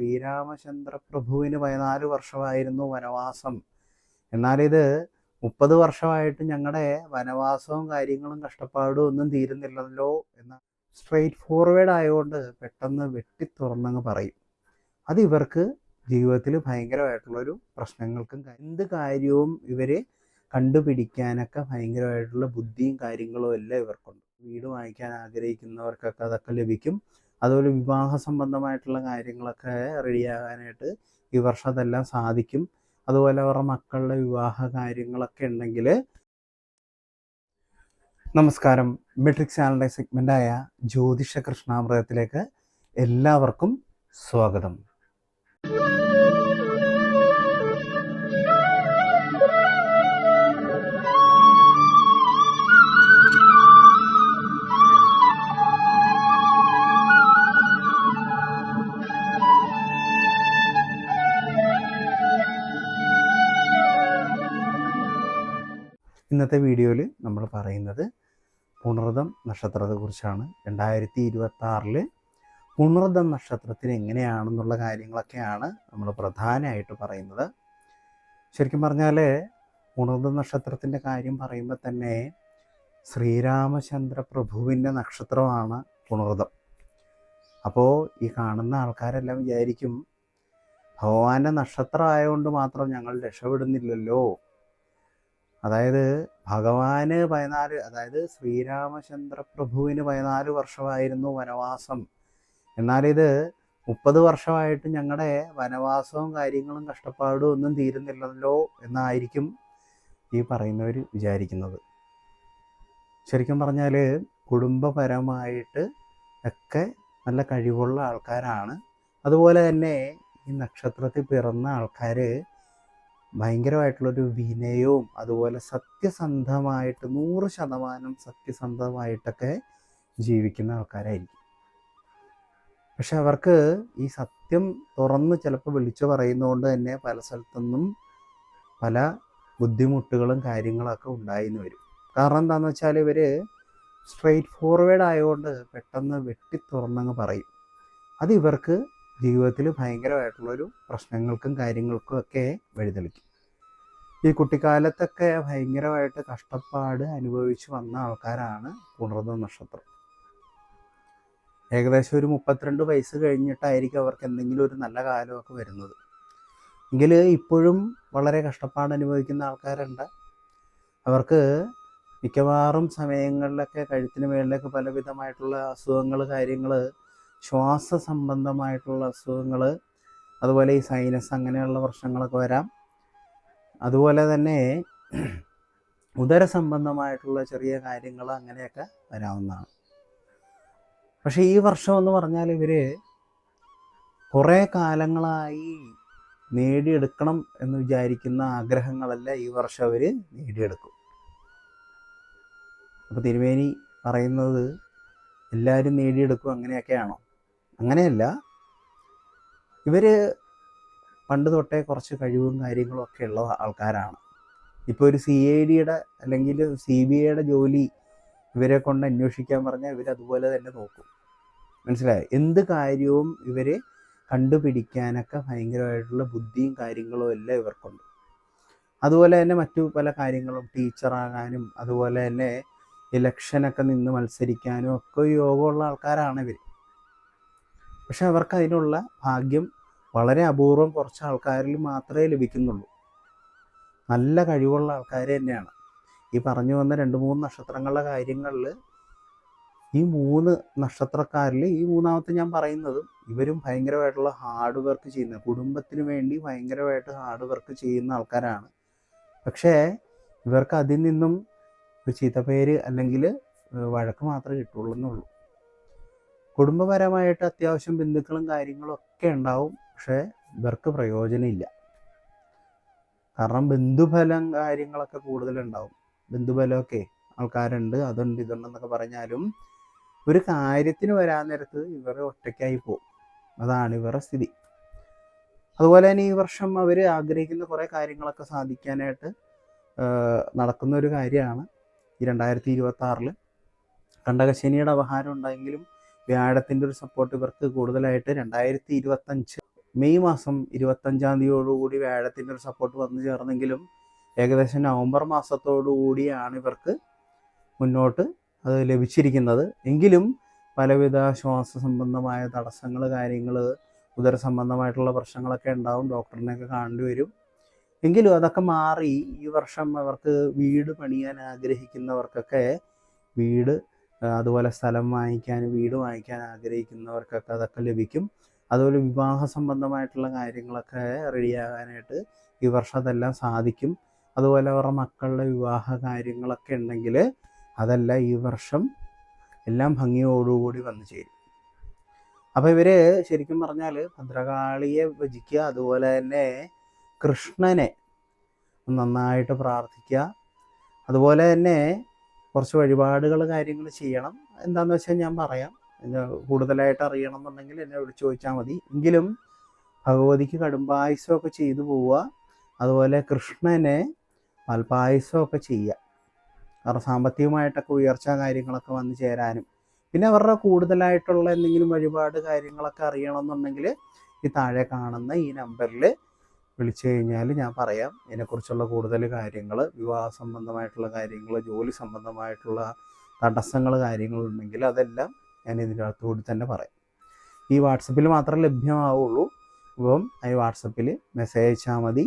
ശ്രീരാമചന്ദ്ര പ്രഭുവിന് 14 വർഷമായിരുന്നു വനവാസം. എന്നാലിത് 30 വർഷമായിട്ട് ഞങ്ങളുടെ വനവാസവും കാര്യങ്ങളും കഷ്ടപ്പാടും ഒന്നും തീരുന്നില്ലല്ലോ എന്ന സ്ട്രെയിറ്റ് ഫോർവേഡ് ആയതുകൊണ്ട് പെട്ടെന്ന് വെട്ടിത്തുറന്നങ്ങ് പറയും. അത് ഇവർക്ക് ജീവിതത്തിൽ ഭയങ്കരമായിട്ടുള്ളൊരു പ്രശ്നങ്ങൾക്കും എന്ത് കാര്യവും ഇവർ കണ്ടുപിടിക്കാനൊക്കെ ഭയങ്കരമായിട്ടുള്ള ബുദ്ധിയും കാര്യങ്ങളും എല്ലാം ഇവർക്കുണ്ട്. വീട് വാങ്ങിക്കാൻ ആഗ്രഹിക്കുന്നവർക്കൊക്കെ അതൊക്കെ ലഭിക്കും. അതുപോലെ വിവാഹ സംബന്ധമായിട്ടുള്ള കാര്യങ്ങളൊക്കെ റെഡിയാകാനായിട്ട് ഈ വർഷം അതെല്ലാം സാധിക്കും. അതുപോലെ അവരുടെ മക്കളുടെ വിവാഹ കാര്യങ്ങളൊക്കെ ഉണ്ടെങ്കിൽ. നമസ്കാരം. മെട്രിക്സ് ചാനലിൻ്റെ സെഗ്മെൻ്റായ ജ്യോതിഷ കൃഷ്ണാമൃതത്തിലേക്ക് എല്ലാവർക്കും സ്വാഗതം. ഇന്നത്തെ വീഡിയോയിൽ നമ്മൾ പറയുന്നത് പുണർദം നക്ഷത്രത്തെക്കുറിച്ചാണ്. 2026 പുണർദം നക്ഷത്രത്തിന് എങ്ങനെയാണെന്നുള്ള കാര്യങ്ങളൊക്കെയാണ് നമ്മൾ പ്രധാനമായിട്ട് പറയുന്നത്. ശരിക്കും പറഞ്ഞാൽ പുണർദം നക്ഷത്രത്തിൻ്റെ കാര്യം പറയുമ്പോൾ തന്നെ ശ്രീരാമചന്ദ്ര പ്രഭുവിൻ്റെ നക്ഷത്രമാണ് പുണർദം. അപ്പോൾ ഈ കാണുന്ന ആൾക്കാരെല്ലാം വിചാരിക്കും ഭഗവാന്റെ നക്ഷത്രം ആയതുകൊണ്ട് മാത്രം ഞങ്ങൾ രക്ഷപ്പെടുന്നില്ലല്ലോ. അതായത് ഭഗവാന് 14, അതായത് ശ്രീരാമചന്ദ്ര പ്രഭുവിന് 14 വർഷമായിരുന്നു വനവാസം. എന്നാലിത് 30 വർഷമായിട്ട് ഞങ്ങളുടെ വനവാസവും കാര്യങ്ങളും കഷ്ടപ്പാടും ഒന്നും തീരുന്നില്ലല്ലോ എന്നായിരിക്കും ഈ പറയുന്നവർ വിചാരിക്കുന്നത്. ശരിക്കും പറഞ്ഞാൽ കുടുംബപരമായിട്ട് ഒക്കെ നല്ല കഴിവുള്ള ആൾക്കാരാണ്. അതുപോലെ തന്നെ ഈ നക്ഷത്രത്തിൽ പിറന്ന ആൾക്കാർ ഭയങ്കരമായിട്ടുള്ളൊരു വിനയവും അതുപോലെ സത്യസന്ധമായിട്ട് 100% സത്യസന്ധമായിട്ടൊക്കെ ജീവിക്കുന്ന ആൾക്കാരായിരിക്കും. പക്ഷെ അവർക്ക് ഈ സത്യം തുറന്ന് ചിലപ്പോൾ വിളിച്ചു പറയുന്നതുകൊണ്ട് തന്നെ പല സ്ഥലത്തുനിന്നും പല ബുദ്ധിമുട്ടുകളും കാര്യങ്ങളൊക്കെ ഉണ്ടായിന്ന് വരും. കാരണം എന്താണെന്ന് വെച്ചാൽ ഇവർ സ്ട്രെയിറ്റ് ഫോർവേഡ് ആയതുകൊണ്ട് പെട്ടെന്ന് വെട്ടിത്തുറന്നങ്ങ് പറയും. അത് ഇവർക്ക് ജീവിതത്തിൽ ഭയങ്കരമായിട്ടുള്ളൊരു പ്രശ്നങ്ങൾക്കും കാര്യങ്ങൾക്കും ഒക്കെ വഴിതെളിക്കും. ഈ കുട്ടിക്കാലത്തൊക്കെ ഭയങ്കരമായിട്ട് കഷ്ടപ്പാട് അനുഭവിച്ച് വന്ന ആൾക്കാരാണ് പുണർദം നക്ഷത്രം. ഏകദേശം ഒരു 32 വയസ്സ് കഴിഞ്ഞിട്ടായിരിക്കും അവർക്ക് എന്തെങ്കിലും ഒരു നല്ല കാലമൊക്കെ വരുന്നത്. എങ്കിൽ ഇപ്പോഴും വളരെ കഷ്ടപ്പാട് അനുഭവിക്കുന്ന ആൾക്കാരുണ്ട്. അവർക്ക് മിക്കവാറും സമയങ്ങളിലൊക്കെ കഴുത്തിന് മേളിലേക്ക് പലവിധമായിട്ടുള്ള അസുഖങ്ങൾ, കാര്യങ്ങൾ, ശ്വാസ സംബന്ധമായിട്ടുള്ള അസുഖങ്ങൾ, അതുപോലെ ഈ സൈനസ് അങ്ങനെയുള്ള പ്രശ്നങ്ങളൊക്കെ വരാം. അതുപോലെ തന്നെ ഉദര സംബന്ധമായിട്ടുള്ള ചെറിയ കാര്യങ്ങൾ അങ്ങനെയൊക്കെ വരാവുന്നതാണ്. പക്ഷേ ഈ വർഷം എന്ന് പറഞ്ഞാൽ ഇവർ കുറേ കാലങ്ങളായി നേടിയെടുക്കണം എന്ന് വിചാരിക്കുന്ന ആഗ്രഹങ്ങളെല്ലാം ഈ വർഷം അവർ നേടിയെടുക്കും. അപ്പോൾ തിരുമേനി പറയുന്നത് എല്ലാവരും നേടിയെടുക്കും അങ്ങനെയൊക്കെയാണോ? അങ്ങനെയല്ല. ഇവർ പണ്ട് തൊട്ടേ കുറച്ച് കഴിവും കാര്യങ്ങളും ഒക്കെ ഉള്ള ആൾക്കാരാണ്. ഇപ്പോൾ ഒരു CIDയുടെ അല്ലെങ്കിൽ CBIയുടെ ജോലി ഇവരെ കൊണ്ട് അന്വേഷിക്കാൻ പറഞ്ഞാൽ ഇവരതുപോലെ തന്നെ നോക്കും. മനസ്സിലായോ? എന്ത് കാര്യവും ഇവർ കണ്ടുപിടിക്കാനൊക്കെ ഭയങ്കരമായിട്ടുള്ള ബുദ്ധിയും കാര്യങ്ങളും എല്ലാം ഇവർക്കുണ്ട്. അതുപോലെ തന്നെ മറ്റു പല കാര്യങ്ങളും, ടീച്ചറാകാനും അതുപോലെ തന്നെ ഇലക്ഷനൊക്കെ നിന്ന് മത്സരിക്കാനും ഒക്കെ യോഗമുള്ള ആൾക്കാരാണ് ഇവർ. പക്ഷെ അവർക്ക് അതിനുള്ള ഭാഗ്യം വളരെ അപൂർവം കുറച്ച് ആൾക്കാരിൽ മാത്രമേ ലഭിക്കുന്നുള്ളൂ. നല്ല കഴിവുള്ള ആൾക്കാർ തന്നെയാണ്. ഈ പറഞ്ഞു വന്ന 2-3 നക്ഷത്രങ്ങളുടെ കാര്യങ്ങളിൽ ഈ 3 നക്ഷത്രക്കാരിൽ ഈ മൂന്നാമത്തെ ഞാൻ പറയുന്നതും ഇവരും ഭയങ്കരമായിട്ടുള്ള ഹാർഡ് വർക്ക് ചെയ്യുന്ന, കുടുംബത്തിന് വേണ്ടി ഭയങ്കരമായിട്ട് ഹാർഡ് വർക്ക് ചെയ്യുന്ന ആൾക്കാരാണ്. പക്ഷേ ഇവർക്ക് അതിൽ നിന്നും ഒരു ചീത്തപ്പേര് അല്ലെങ്കിൽ വഴക്ക് മാത്രമേ കിട്ടുള്ളൂ എന്നുള്ളൂ. കുടുംബപരമായിട്ട് അത്യാവശ്യം ബന്ധുക്കളും കാര്യങ്ങളും ഒക്കെ ഉണ്ടാവും. പക്ഷേ ഇവർക്ക് പ്രയോജനമില്ല. കാരണം ബന്ധുബലം കാര്യങ്ങളൊക്കെ കൂടുതലുണ്ടാവും. ബന്ധുബലമൊക്കെ ആൾക്കാരുണ്ട്, അതുണ്ട് ഇതുണ്ടെന്നൊക്കെ പറഞ്ഞാലും ഒരു കാര്യത്തിന് വരാൻ നേരത്ത് ഇവർ ഒറ്റയ്ക്കായി പോകും. അതാണ് ഇവരുടെ സ്ഥിതി. അതുപോലെ തന്നെ ഈ വർഷം അവർ ആഗ്രഹിക്കുന്ന കുറേ കാര്യങ്ങളൊക്കെ സാധിക്കാനായിട്ട് നടക്കുന്ന ഒരു കാര്യമാണ് ഈ 2026. കണ്ടകശനിയുടെ അപഹാരം ഉണ്ടായെങ്കിലും വ്യാഴത്തിൻ്റെ ഒരു സപ്പോർട്ട് ഇവർക്ക് കൂടുതലായിട്ട് 2025 മെയ് മാസം 25 വ്യാഴത്തിൻ്റെ ഒരു സപ്പോർട്ട് വന്നു ചേർന്നെങ്കിലും ഏകദേശം നവംബർ മാസത്തോടുകൂടിയാണ് ഇവർക്ക് മുന്നോട്ട് അത് ലഭിച്ചിരിക്കുന്നത്. എങ്കിലും പലവിധ ശ്വാസ സംബന്ധമായ തടസ്സങ്ങൾ, കാര്യങ്ങൾ, ഉദര സംബന്ധമായിട്ടുള്ള പ്രശ്നങ്ങളൊക്കെ ഉണ്ടാവും. ഡോക്ടറിനെയൊക്കെ കാണേണ്ടി വരും. എങ്കിലും അതൊക്കെ മാറി ഈ വർഷം അവർക്ക് വീട് പണിയാൻ ആഗ്രഹിക്കുന്നവർക്കൊക്കെ വീട്, അതുപോലെ സ്ഥലം വാങ്ങിക്കാൻ, വീട് വാങ്ങിക്കാൻ ആഗ്രഹിക്കുന്നവർക്കൊക്കെ അതൊക്കെ ലഭിക്കും. അതുപോലെ വിവാഹ സംബന്ധമായിട്ടുള്ള കാര്യങ്ങളൊക്കെ റെഡിയാകാനായിട്ട് ഈ വർഷം അതെല്ലാം സാധിക്കും. അതുപോലെ അവരുടെ മക്കളുടെ വിവാഹ കാര്യങ്ങളൊക്കെ ഉണ്ടെങ്കിൽ അതെല്ലാം ഈ വർഷം എല്ലാം ഭംഗിയോടുകൂടി വന്നു ചേരും. അപ്പോൾ ഇവർ ശരിക്കും പറഞ്ഞാൽ ഭദ്രകാളിയെ ഭജിക്കുക, അതുപോലെ തന്നെ കൃഷ്ണനെ നന്നായിട്ട് പ്രാർത്ഥിക്കുക, അതുപോലെ തന്നെ കുറച്ച് വഴിപാടുകൾ കാര്യങ്ങൾ ചെയ്യണം. എന്താണെന്ന് വെച്ചാൽ ഞാൻ പറയാം. കൂടുതലായിട്ട് അറിയണം എന്നുണ്ടെങ്കിൽ എന്നെ വിളിച്ച് ചോദിച്ചാൽ മതി. എങ്കിലും ഭഗവതിക്ക് കടുംപായസമൊക്കെ ചെയ്തു പോവുക, അതുപോലെ കൃഷ്ണനെ പാൽപ്പായസമൊക്കെ ചെയ്യുക. കാരണം സാമ്പത്തികമായിട്ടൊക്കെ ഉയർച്ച കാര്യങ്ങളൊക്കെ വന്നു ചേരാനും, പിന്നെ അവരുടെ കൂടുതലായിട്ടുള്ള എന്തെങ്കിലും വഴിപാട് കാര്യങ്ങളൊക്കെ അറിയണമെന്നുണ്ടെങ്കിൽ ഈ താഴെ കാണുന്ന ഈ നമ്പറിൽ വിളിച്ചു കഴിഞ്ഞാൽ ഞാൻ പറയാം. ഇതിനെക്കുറിച്ചുള്ള കൂടുതൽ കാര്യങ്ങൾ, വിവാഹ സംബന്ധമായിട്ടുള്ള കാര്യങ്ങൾ, ജോലി സംബന്ധമായിട്ടുള്ള തടസ്സങ്ങൾ കാര്യങ്ങളുണ്ടെങ്കിൽ അതെല്ലാം ഞാൻ ഇതിൻ്റെ അകത്തുകൂടി തന്നെ പറയാം. ഈ വാട്സപ്പിൽ മാത്രമേ ലഭ്യമാവുള്ളൂ. അപ്പം ഈ വാട്സപ്പിൽ മെസ്സേജ് അയച്ചാൽ മതി.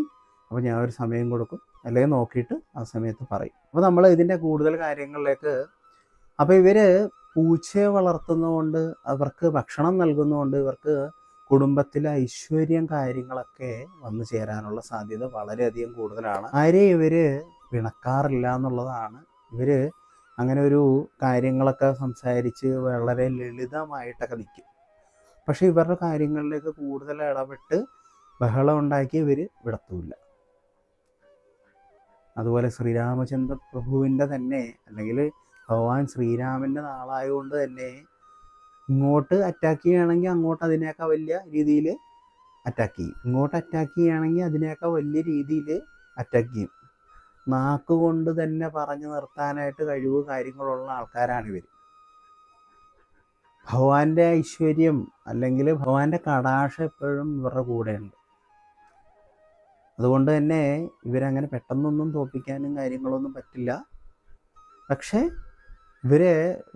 അപ്പോൾ ഞാൻ ഒരു സമയം കൊടുക്കും, അല്ലെങ്കിൽ നോക്കിയിട്ട് ആ സമയത്ത് പറയും. അപ്പോൾ നമ്മൾ ഇതിൻ്റെ കൂടുതൽ കാര്യങ്ങളിലേക്ക്, അപ്പോൾ ഇവർ പൂച്ചയെ വളർത്തുന്നതുകൊണ്ട്, അവർക്ക് ഭക്ഷണം നൽകുന്നതുകൊണ്ട് ഇവർക്ക് കുടുംബത്തിലെ ഐശ്വര്യം കാര്യങ്ങളൊക്കെ വന്നു ചേരാനുള്ള സാധ്യത വളരെയധികം കൂടുതലാണ്. ആരെയും ഇവർ പിണക്കാറില്ല എന്നുള്ളതാണ്. ഇവർ അങ്ങനെ ഒരു കാര്യങ്ങളൊക്കെ സംസാരിച്ച് വളരെ ലളിതമായിട്ടൊക്കെ നിൽക്കും. പക്ഷേ ഇവരുടെ കാര്യങ്ങളിലേക്ക് കൂടുതൽ ഇടപെട്ട് ബഹളം ഉണ്ടാക്കി ഇവർ വിടത്തുമില്ല. അതുപോലെ ശ്രീരാമചന്ദ്ര പ്രഭുവിൻ്റെ തന്നെ, അല്ലെങ്കിൽ ഭഗവാൻ ശ്രീരാമൻ്റെ നാളായതുകൊണ്ട് തന്നെ ഇങ്ങോട്ട് അറ്റാക്ക് ചെയ്യുകയാണെങ്കിൽ അങ്ങോട്ട് അതിനേക്കാൾ വലിയ രീതിയിൽ അറ്റാക്ക് ചെയ്യും, ഇങ്ങോട്ട് അറ്റാക്ക് ചെയ്യുകയാണെങ്കിൽ അതിനേക്കാൾ വലിയ രീതിയിൽ അറ്റാക്ക് ചെയ്യും. നാക്കുകൊണ്ട് തന്നെ പറഞ്ഞു നിർത്താനായിട്ട് കഴിവ് കാര്യങ്ങളുള്ള ആൾക്കാരാണിവർ. ഭഗവാന്റെ ഐശ്വര്യം അല്ലെങ്കിൽ ഭഗവാന്റെ കടാക്ഷം എപ്പോഴും ഇവരുടെ കൂടെയുണ്ട്. അതുകൊണ്ട് തന്നെ ഇവരങ്ങനെ പെട്ടെന്നൊന്നും തോൽപ്പിക്കാനും കാര്യങ്ങളൊന്നും പറ്റില്ല. പക്ഷേ ഇവരെ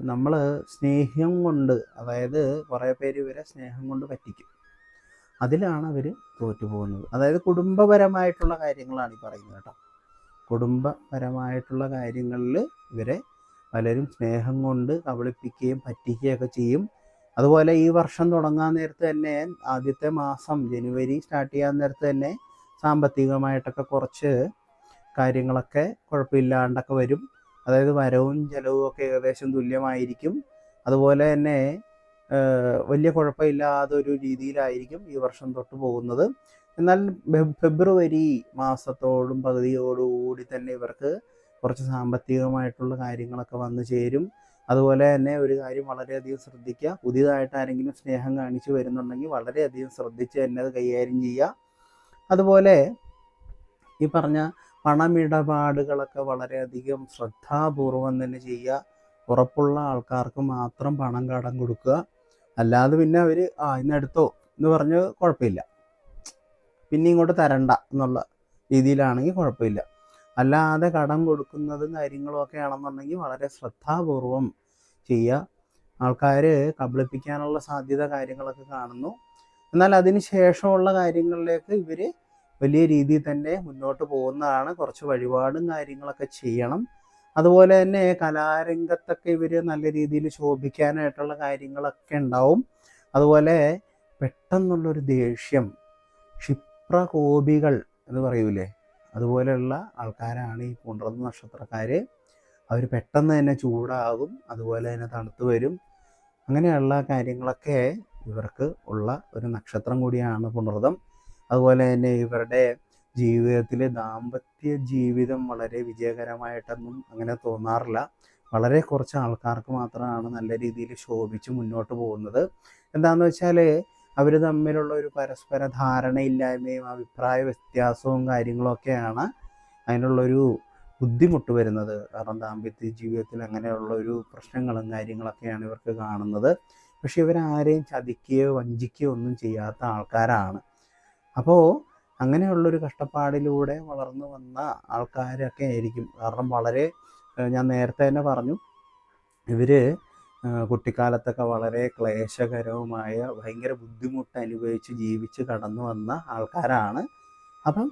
നമ്മൾ സ്നേഹം കൊണ്ട്, അതായത് കുറേ പേര് ഇവരെ സ്നേഹം കൊണ്ട് പറ്റിക്കും. അതിലാണ് അവർ തോറ്റുപോകുന്നത്. അതായത് കുടുംബപരമായിട്ടുള്ള കാര്യങ്ങളാണ് ഈ പറയുന്നത് കേട്ടോ. കുടുംബപരമായിട്ടുള്ള കാര്യങ്ങളിൽ ഇവരെ പലരും സ്നേഹം കൊണ്ട് കബളിപ്പിക്കുകയും പറ്റിക്കുകയൊക്കെ ചെയ്യും. അതുപോലെ ഈ വർഷം തുടങ്ങാൻ നേരത്ത് തന്നെ, ആദ്യത്തെ മാസം ജനുവരി സ്റ്റാർട്ട് ചെയ്യാൻ നേരത്ത് തന്നെ സാമ്പത്തികമായിട്ടൊക്കെ കുറച്ച് കാര്യങ്ങളൊക്കെ കുഴപ്പമില്ലാണ്ടൊക്കെ വരും. അതായത് വരവും ചെലവും ഒക്കെ ഏകദേശം തുല്യമായിരിക്കും. അതുപോലെ തന്നെ വലിയ കുഴപ്പമില്ലാതൊരു രീതിയിലായിരിക്കും ഈ വർഷം തൊട്ട് പോകുന്നത്. എന്നാൽ ഫെബ്രുവരി മാസത്തോടും പകുതിയോടുകൂടി തന്നെ ഇവർക്ക് കുറച്ച് സാമ്പത്തികമായിട്ടുള്ള കാര്യങ്ങളൊക്കെ വന്നു ചേരും. അതുപോലെ തന്നെ ഒരു കാര്യം വളരെയധികം ശ്രദ്ധിക്കുക. പുതിയതായിട്ട് ആരെങ്കിലും സ്നേഹം കാണിച്ചു വരുന്നുണ്ടെങ്കിൽ വളരെയധികം ശ്രദ്ധിച്ച് തന്നെ അത് കൈകാര്യം ചെയ്യുക. അതുപോലെ ഈ പറഞ്ഞ പണമിടപാടുകളൊക്കെ വളരെയധികം ശ്രദ്ധാപൂർവം തന്നെ ചെയ്യുക. ഉറപ്പുള്ള ആൾക്കാർക്ക് മാത്രം പണം കടം കൊടുക്കുക. അല്ലാതെ പിന്നെ അവർ ഇന്നെടുത്തോ എന്ന് പറഞ്ഞ് കുഴപ്പമില്ല, പിന്നെ ഇങ്ങോട്ട് തരണ്ട എന്നുള്ള രീതിയിലാണെങ്കിൽ കുഴപ്പമില്ല. അല്ലാതെ കടം കൊടുക്കുന്നതും കാര്യങ്ങളും ഒക്കെ ആണെന്നുണ്ടെങ്കിൽ വളരെ ശ്രദ്ധാപൂർവം ചെയ്യുക. ആൾക്കാർ കബളിപ്പിക്കാനുള്ള സാധ്യത കാര്യങ്ങളൊക്കെ കാണുന്നു. എന്നാൽ അതിന് ശേഷമുള്ള കാര്യങ്ങളിലേക്ക് ഇവർ വലിയ രീതിയിൽ തന്നെ മുന്നോട്ട് പോകുന്നതാണ്. കുറച്ച് വഴിപാടും കാര്യങ്ങളൊക്കെ ചെയ്യണം. അതുപോലെ തന്നെ കലാരംഗത്തൊക്കെ ഇവർ നല്ല രീതിയിൽ ശോഭിക്കാനായിട്ടുള്ള കാര്യങ്ങളൊക്കെ ഉണ്ടാവും. അതുപോലെ പെട്ടെന്നുള്ളൊരു ദേഷ്യം, ക്ഷിപ്രകോപികൾ എന്ന് പറയൂലേ, അതുപോലെയുള്ള ആൾക്കാരാണ് ഈ പുണർന്ന നക്ഷത്രക്കാർ. അവർ പെട്ടെന്ന് തന്നെ ചൂടാകും, അതുപോലെ തന്നെ തണുത്ത് വരും. അങ്ങനെയുള്ള കാര്യങ്ങളൊക്കെ ഇവർക്ക് ഉള്ള ഒരു നക്ഷത്രം കൂടിയാണ് പുണർതം. അതുപോലെ തന്നെ ഇവരുടെ ജീവിതത്തിൽ ദാമ്പത്യ ജീവിതം വളരെ വിജയകരമായിട്ടൊന്നും അങ്ങനെ തോന്നാറില്ല. വളരെ കുറച്ച് ആൾക്കാർക്ക് മാത്രമാണ് നല്ല രീതിയിൽ ശോഭിച്ച് മുന്നോട്ട് പോകുന്നത്. എന്താണെന്ന് വെച്ചാൽ അവർ തമ്മിലുള്ള ഒരു പരസ്പര ധാരണയില്ലായ്മയും അഭിപ്രായ വ്യത്യാസവും കാര്യങ്ങളൊക്കെയാണ് അതിനുള്ളൊരു ബുദ്ധിമുട്ട് വരുന്നത്. കാരണം ദാമ്പത്യ ജീവിതത്തിൽ അങ്ങനെയുള്ളൊരു പ്രശ്നങ്ങളും കാര്യങ്ങളൊക്കെയാണ് ഇവർക്ക് കാണുന്നത്. പക്ഷെ ഇവരാരെയും ചതിക്കുകയോ വഞ്ചിക്കുകയോ ഒന്നും ചെയ്യാത്ത ആൾക്കാരാണ്. അപ്പോൾ അങ്ങനെയുള്ളൊരു കഷ്ടപ്പാടിലൂടെ വളർന്നു വന്ന ആൾക്കാരൊക്കെ ആയിരിക്കും. കാരണം വളരെ ഞാൻ നേരത്തെ തന്നെ പറഞ്ഞു, ഇവർ കുട്ടിക്കാലത്തൊക്കെ വളരെ ക്ലേശകരവുമായ ഭയങ്കര ബുദ്ധിമുട്ട് അനുഭവിച്ച് ജീവിച്ച് കടന്നു വന്ന ആൾക്കാരാണ്. അപ്പം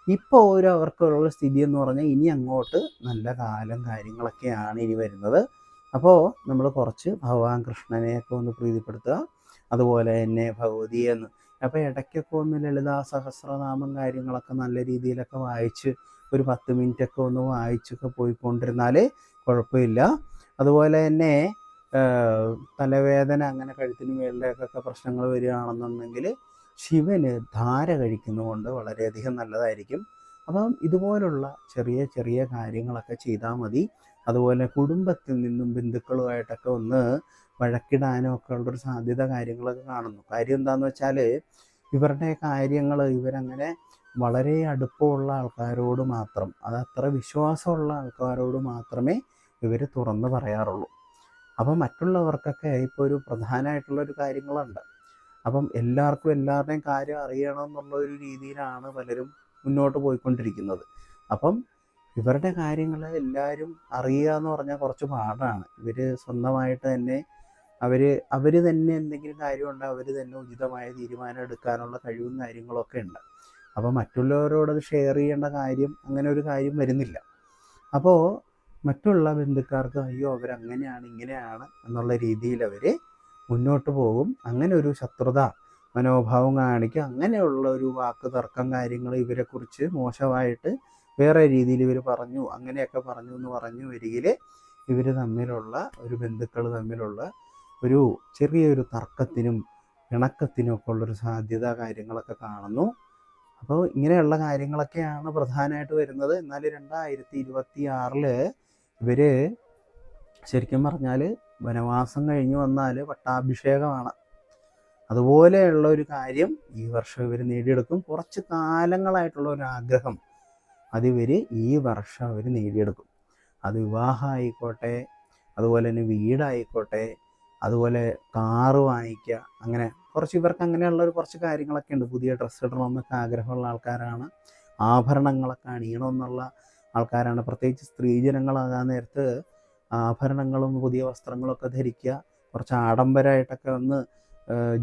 ഇപ്പോൾ അവർക്കുള്ള സ്ഥിതി എന്ന് പറഞ്ഞാൽ ഇനി അങ്ങോട്ട് നല്ല കാലം കാര്യങ്ങളൊക്കെയാണ് ഇനി വരുന്നത്. അപ്പോൾ നമ്മൾ കുറച്ച് ഭഗവാൻ കൃഷ്ണനെയൊക്കെ ഒന്ന് പ്രീതിപ്പെടുത്തുക, അതുപോലെ തന്നെ ഭഗവതിയെന്ന്. അപ്പോൾ ഇടയ്ക്കൊക്കെ ഒന്ന് ലളിതാ സഹസ്രനാമം കാര്യങ്ങളൊക്കെ നല്ല രീതിയിലൊക്കെ വായിച്ച് ഒരു 10 മിനിറ്റൊക്കെ ഒന്ന് വായിച്ചൊക്കെ പോയിക്കൊണ്ടിരുന്നാൽ കുഴപ്പമില്ല. അതുപോലെ തന്നെ തലവേദന അങ്ങനെ കഴുത്തിന് മേളിലേക്കൊക്കെ പ്രശ്നങ്ങൾ വരികയാണെന്നുണ്ടെങ്കിൽ ശിവന് ധാര കഴിക്കുന്നതുകൊണ്ട് വളരെയധികം നല്ലതായിരിക്കും. അപ്പം ഇതുപോലുള്ള ചെറിയ ചെറിയ കാര്യങ്ങളൊക്കെ ചെയ്താൽ മതി. അതുപോലെ കുടുംബത്തിൽ നിന്നും ബന്ധുക്കളുമായിട്ടൊക്കെ ഒന്ന് വഴക്കിടാനും ഒക്കെ ഉള്ളൊരു സാധ്യത കാര്യങ്ങളൊക്കെ കാണുന്നു. കാര്യം എന്താണെന്ന് വെച്ചാൽ ഇവരുടെ കാര്യങ്ങൾ ഇവരങ്ങനെ വളരെ അടുപ്പമുള്ള ആൾക്കാരോട് മാത്രം, അത് അത്ര വിശ്വാസമുള്ള ആൾക്കാരോട് മാത്രമേ ഇവർ തുറന്ന് പറയാറുള്ളൂ. അപ്പം മറ്റുള്ളവർക്കൊക്കെ ഇപ്പോൾ ഒരു പ്രധാനമായിട്ടുള്ളൊരു കാര്യങ്ങളുണ്ട്. അപ്പം എല്ലാവർക്കും എല്ലാവരുടെയും കാര്യം അറിയണമെന്നുള്ള ഒരു രീതിയിലാണ് പലരും മുന്നോട്ട് പോയിക്കൊണ്ടിരിക്കുന്നത്. അപ്പം ഇവരുടെ കാര്യങ്ങൾ എല്ലാവരും അറിയുക എന്ന് പറഞ്ഞാൽ കുറച്ച് പാടാണ്. ഇവർ സ്വന്തമായിട്ട് തന്നെ അവർ തന്നെ എന്തെങ്കിലും കാര്യമുണ്ടെങ്കിൽ അവർ തന്നെ ഉചിതമായ തീരുമാനം എടുക്കാനുള്ള കഴിവും കാര്യങ്ങളൊക്കെ ഉണ്ട്. അപ്പോൾ മറ്റുള്ളവരോടത് ഷെയർ ചെയ്യേണ്ട കാര്യം അങ്ങനെ ഒരു കാര്യം വരുന്നില്ല. അപ്പോൾ മറ്റുള്ള ബന്ധുക്കാർക്ക് അയ്യോ അവരങ്ങനെയാണ് ഇങ്ങനെയാണ് എന്നുള്ള രീതിയിൽ അവർ മുന്നോട്ട് പോകും. അങ്ങനെ ഒരു ശത്രുത മനോഭാവം കാണിക്കുക, അങ്ങനെയുള്ള ഒരു വാക്ക് തർക്കം കാര്യങ്ങൾ ഇവരെക്കുറിച്ച് മോശമായിട്ട് വേറെ രീതിയിൽ ഇവർ പറഞ്ഞു, അങ്ങനെയൊക്കെ പറഞ്ഞു എന്ന് പറഞ്ഞു വരികിൽ ഇവർ തമ്മിലുള്ള ഒരു ബന്ധുക്കൾ തമ്മിലുള്ള ഒരു ചെറിയൊരു തർക്കത്തിനും ഇണക്കത്തിനും ഒക്കെ ഉള്ളൊരു സാധ്യത കാര്യങ്ങളൊക്കെ കാണുന്നു. അപ്പോൾ ഇങ്ങനെയുള്ള കാര്യങ്ങളൊക്കെയാണ് പ്രധാനമായിട്ട് വരുന്നത്. എന്നാൽ 2026 ഇവർ ശരിക്കും പറഞ്ഞാൽ വനവാസം കഴിഞ്ഞ് വന്നാൽ പട്ടാഭിഷേകമാണ്. അതുപോലെയുള്ള ഒരു കാര്യം ഈ വർഷം ഇവർ നേടിയെടുക്കും. കുറച്ച് കാലങ്ങളായിട്ടുള്ള ഒരു ആഗ്രഹം അതിവർ ഈ വർഷം അവർ നേടിയെടുക്കും. അത് വിവാഹം ആയിക്കോട്ടെ, അതുപോലെ തന്നെ വീടായിക്കോട്ടെ, അതുപോലെ കാറ് വാങ്ങിക്കുക, അങ്ങനെ കുറച്ച് ഇവർക്ക് അങ്ങനെയുള്ളൊരു കുറച്ച് കാര്യങ്ങളൊക്കെ ഉണ്ട്. പുതിയ ഡ്രസ്സ് ഇടണമെന്നൊക്കെ ആഗ്രഹമുള്ള ആൾക്കാരാണ്. ആഭരണങ്ങളൊക്കെ അണിയണമെന്നുള്ള ആൾക്കാരാണ്. പ്രത്യേകിച്ച് സ്ത്രീജനങ്ങളാകാൻ നേരത്ത് ആഭരണങ്ങളും പുതിയ വസ്ത്രങ്ങളൊക്കെ ധരിക്കുക, കുറച്ച് ആഡംബരമായിട്ടൊക്കെ ഒന്ന്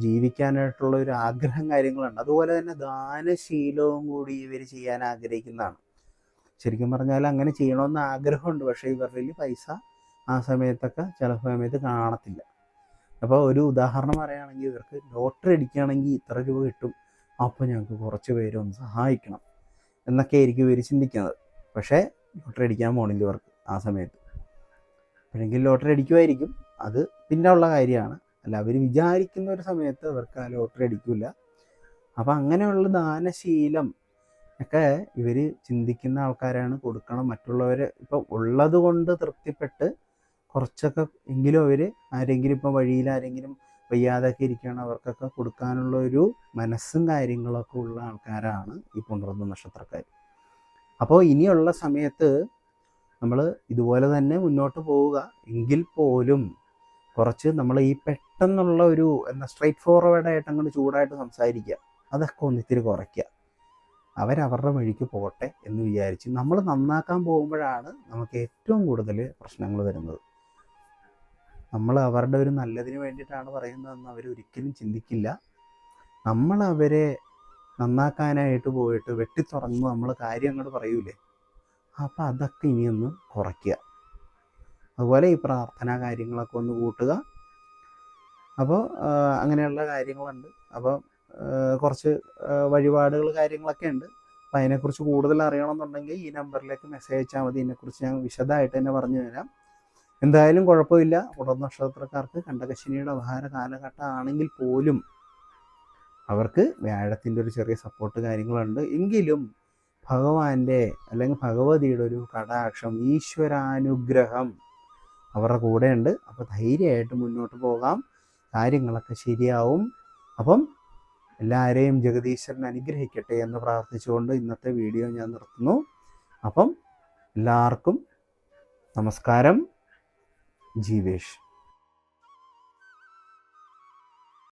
ജീവിക്കാനായിട്ടുള്ള ഒരു ആഗ്രഹം കാര്യങ്ങളുണ്ട്. അതുപോലെ തന്നെ ദാനശീലവും കൂടി ഇവർ ചെയ്യാൻ ആഗ്രഹിക്കുന്നതാണ്. ശരിക്കും പറഞ്ഞാൽ അങ്ങനെ ചെയ്യണമെന്ന് ആഗ്രഹമുണ്ട്, പക്ഷേ ഇവരുടെ പൈസ ആ സമയത്തൊക്കെ ചില സമയത്ത് കാണത്തില്ല. അപ്പോൾ ഒരു ഉദാഹരണം പറയുകയാണെങ്കിൽ ഇവർക്ക് ലോട്ടറി അടിക്കുകയാണെങ്കിൽ ഇത്ര രൂപ കിട്ടും, അപ്പോൾ ഞങ്ങൾക്ക് കുറച്ച് പേര് ഒന്ന് സഹായിക്കണം എന്നൊക്കെ ആയിരിക്കും ഇവർ ചിന്തിക്കുന്നത്. പക്ഷേ ലോട്ടറി അടിക്കാൻ പോണില്ല ഇവർക്ക് ആ സമയത്ത്. എപ്പോഴെങ്കിലും ലോട്ടറി അടിക്കുമായിരിക്കും, അത് പിന്നെ ഉള്ള കാര്യമാണ്. അല്ല, അവർ വിചാരിക്കുന്ന ഒരു സമയത്ത് അവർക്ക് ആ ലോട്ടറി അടിക്കില്ല. അപ്പം അങ്ങനെയുള്ള ദാനശീലം ഒക്കെ ഇവർ ചിന്തിക്കുന്ന ആൾക്കാരാണ്. കൊടുക്കണം, മറ്റുള്ളവർ ഇപ്പം ഉള്ളത് കൊണ്ട് തൃപ്തിപ്പെട്ട് കുറച്ചൊക്കെ എങ്കിലും അവർ ആരെങ്കിലും ഇപ്പം വഴിയിൽ ആരെങ്കിലും വയ്യാതൊക്കെ ഇരിക്കുകയാണ് അവർക്കൊക്കെ കൊടുക്കാനുള്ള ഒരു മനസ്സും കാര്യങ്ങളൊക്കെ ഉള്ള ആൾക്കാരാണ് ഈ പുണർന്ന നക്ഷത്രക്കാർ. അപ്പോൾ ഇനിയുള്ള സമയത്ത് നമ്മൾ ഇതുപോലെ തന്നെ മുന്നോട്ട് പോവുക. എങ്കിൽ പോലും കുറച്ച് നമ്മൾ ഈ പെട്ടെന്നുള്ള ഒരു സ്ട്രൈറ്റ് ഫോർവേഡായിട്ട് അങ്ങോട്ട് ചൂടായിട്ട് സംസാരിക്കുക, അതൊക്കെ ഒന്നിത്തിരി കുറയ്ക്കുക. അവരവരുടെ വഴിക്ക് പോട്ടെ എന്ന് വിചാരിച്ച് നമ്മൾ നന്നാക്കാൻ പോകുമ്പോഴാണ് നമുക്ക് ഏറ്റവും കൂടുതൽ പ്രശ്നങ്ങൾ വരുന്നത്. നമ്മൾ അവരുടെ ഒരു നല്ലതിന് വേണ്ടിയിട്ടാണ് പറയുന്നതെന്ന് അവരൊരിക്കലും ചിന്തിക്കില്ല. നമ്മൾ അവരെ നന്നാക്കാനായിട്ട് പോയിട്ട് വെട്ടിത്തുറന്ന് നമ്മൾ കാര്യം അങ്ങോട്ട് പറയൂലേ, അപ്പോൾ അതൊക്കെ ഇനിയൊന്ന് കുറയ്ക്കുക. അതുപോലെ ഈ പ്രാർത്ഥനാ കാര്യങ്ങളൊക്കെ ഒന്ന് കൂട്ടുക. അപ്പോൾ അങ്ങനെയുള്ള കാര്യങ്ങളുണ്ട്. അപ്പോൾ കുറച്ച് വഴിപാടുകൾ കാര്യങ്ങളൊക്കെ ഉണ്ട്. അപ്പോൾ അതിനെക്കുറിച്ച് കൂടുതൽ അറിയണമെന്നുണ്ടെങ്കിൽ ഈ നമ്പറിലേക്ക് മെസ്സേജ് അയച്ചാൽ മതി. ഇതിനെക്കുറിച്ച് ഞാൻ വിശദമായിട്ട് തന്നെ പറഞ്ഞു തരാം. എന്തായാലും കുഴപ്പമില്ല. പുണർ നക്ഷത്രക്കാർക്ക് കണ്ടകശനിയുടെ ഭാര കാലഘട്ടം ആണെങ്കിൽ പോലും അവർക്ക് വ്യാഴത്തിൻ്റെ ഒരു ചെറിയ സപ്പോർട്ട് കാര്യങ്ങളുണ്ട്. എങ്കിലും ഭഗവാന്റെ അല്ലെങ്കിൽ ഭഗവതിയുടെ ഒരു കടാക്ഷം, ഈശ്വരാനുഗ്രഹം അവരുടെ കൂടെയുണ്ട്. അപ്പോൾ ധൈര്യമായിട്ട് മുന്നോട്ട് പോകാം, കാര്യങ്ങളൊക്കെ ശരിയാവും. അപ്പം എല്ലാവരെയും ജഗദീശ്വരൻ അനുഗ്രഹിക്കട്ടെ എന്ന് പ്രാർത്ഥിച്ചുകൊണ്ട് ഇന്നത്തെ വീഡിയോ ഞാൻ നിർത്തുന്നു. അപ്പം എല്ലാവർക്കും നമസ്കാരം. ജീവേഷ്.